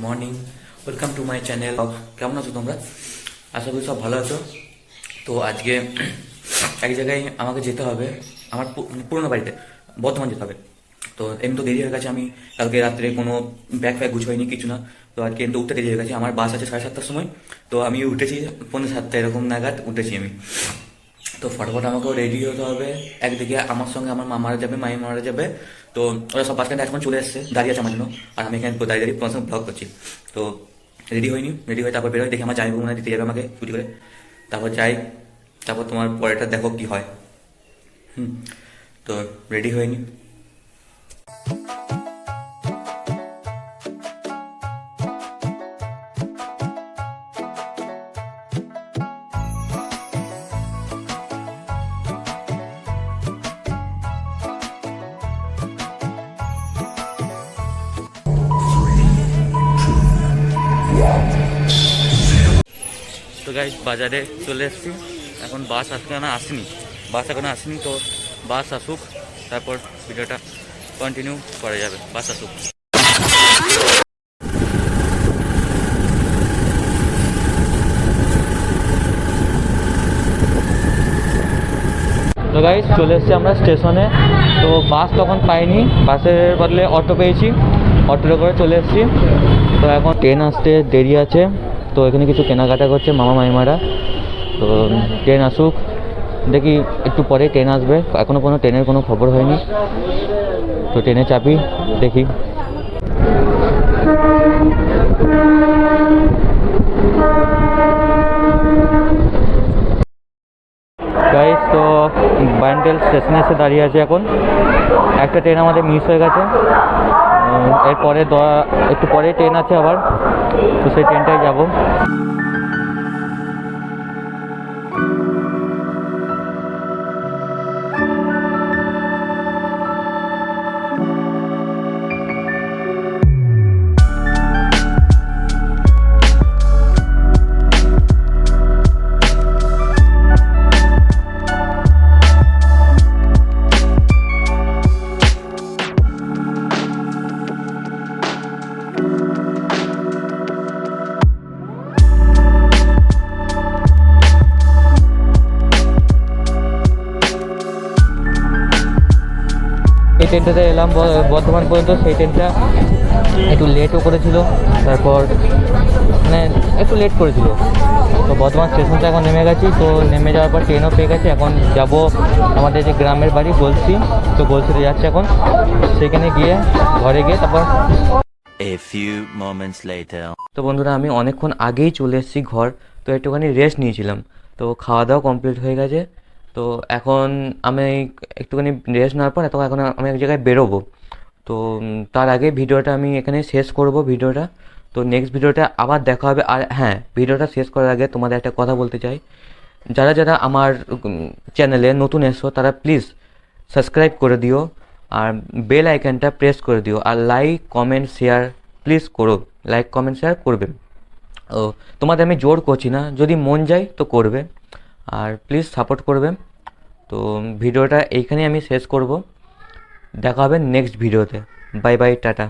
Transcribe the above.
Morning, welcome to my channel. কেমন আছো তোমরা? আশা করি সব ভালো আছো। তো আজকে এক জায়গায় আমাকে যেতে হবে, আমার পুরোনো বাড়িতে, বর্ধমান যেতে হবে। তো এমনি তো দেরি হয়ে গেছে, আমি কালকে রাত্রে কোনো ব্যাগ ফ্যাগ গুছাইনি, কিছু না। তো আজকে কিন্তু উঠতে দেরি হয়ে গেছে, আমার বাস আছে 7:30টার সময়। তো আমি উঠেছি 6:45 এরকম নাগাদ উঠেছি আমি। তো ফটাফট আমাকেও রেডি হতে হবে। একদিকে আমার সঙ্গে আমার মামারা যাবে, মাইমারা যাবে। তো ওরা সব বাস স্ট্যান্ডে এখন চলে এসছে, দাঁড়িয়ে আছে আমার জন্য। আর আমি এখানে দাঁড়িয়ে দাঁড়িয়ে তোমার সঙ্গে ব্লগ করছি। তো রেডি হয়নি, রেডি হয়ে তারপর বেরোয়, দেখি আমার জামাইবাবু মনে হয় দিতে যাবে আমাকে ছুটি করে। তারপর যাই, তারপর তোমার পরেরটা দেখো কি হয়। তো রেডি হয়নি। তো গাইস, বাজারে চলে এসেছি। এখন বাস এখনো আসেনি, তো বাস আসুক, তারপর ভিডিওটা কন্টিনিউ করা যাবে। বাস আসুক। তো গাইস, চলে এসেছি আমরা স্টেশনে। তো বাস তখন পাইনি, বাসের বদলে অটো পেয়েছি, অটোতে করে চলে এসেছি। তো এখন ট্রেন আসতে দেরি আছে, তো এখানে কিছু কেনাকাটা করছে মামা মাইমারা। তো ট্রেন আসুক, দেখি একটু পরে ট্রেন আসবে, এখনও কোনো ট্রেনের কোনো খবর হয়নি। তো ট্রেনে চাপি, দেখি। গাইস, তো ব্যান্ডেল স্টেশনে এসে দাঁড়িয়ে আছে এখন। একটা ট্রেন আমাদের মিস হয়ে গেছে, এরপরে একটু পরে ট্রেন আছে আবার, তো সেই ট্রেনটায় যাব। এই ট্রেনটাতে এলাম বর্ধমান পর্যন্ত। সেই ট্রেনটা একটু লেটও করেছিল, তারপর মানে একটু লেট করেছিল। তো বর্ধমান স্টেশনটা এখন নেমে গেছি। তো নেমে যাওয়ার পর ট্রেনও পেয়ে গেছি। এখন যাব আমাদের যে গ্রামের বাড়ি গলসি, তো গলসিতে যাচ্ছে এখন। সেখানে গিয়ে ঘরে গিয়ে তারপর তো বন্ধুরা, আমি অনেকক্ষণ আগেই চলে এসেছি ঘর। তো একটুখানি রেস্ট নিয়েছিলাম, তো খাওয়া দাওয়া কমপ্লিট হয়ে গেছে। তো এখন আমি একটুখানি রেস্ট নেওয়ার পর এখন আমি এক জায়গায় বেরোবো। তো তার আগে ভিডিওটা আমি এখানে শেষ করব ভিডিওটা। তো নেক্সট ভিডিওটা আবার দেখা হবে। আর হ্যাঁ, ভিডিওটা শেষ করার আগে তোমাদের একটা কথা বলতে চাই। যারা যারা আমার চ্যানেলে নতুন এসো, তারা প্লিজ সাবস্ক্রাইব করে দিও, আর বেল আইকনটা প্রেস করে দিও, আর লাইক কমেন্ট শেয়ার প্লিজ করো। লাইক কমেন্ট শেয়ার করবে। ও, তোমাদের আমি জোর করছি না, যদি মন যায় তো করবে, আর প্লিজ সাপোর্ট করবে। তো ভিডিওটা এইখানেই আমি শেষ করব। দেখা হবে নেক্সট ভিডিওতে। Bye bye, tata.